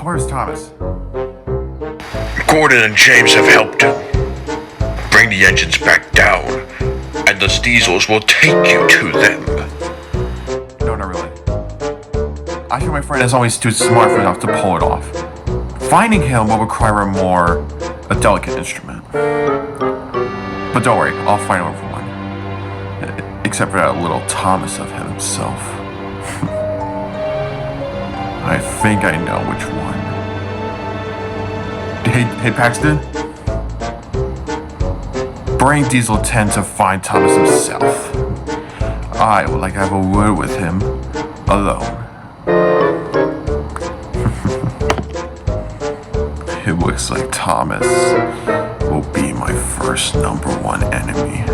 Where's Thomas? Gordon and James have helped him. Bring the engines back down, and the Diesels will take you to them. No, not really. I think my friend is always too smart enough to pull it off. Finding him will require a delicate instrument. But don't worry, I'll find everyone. Except for that little Thomas of himself. I think I know which one. Hey Paxton? Bring Diesel 10 to find Thomas himself. I would like to have a word with him alone. It looks like Thomas will be my first #1 enemy.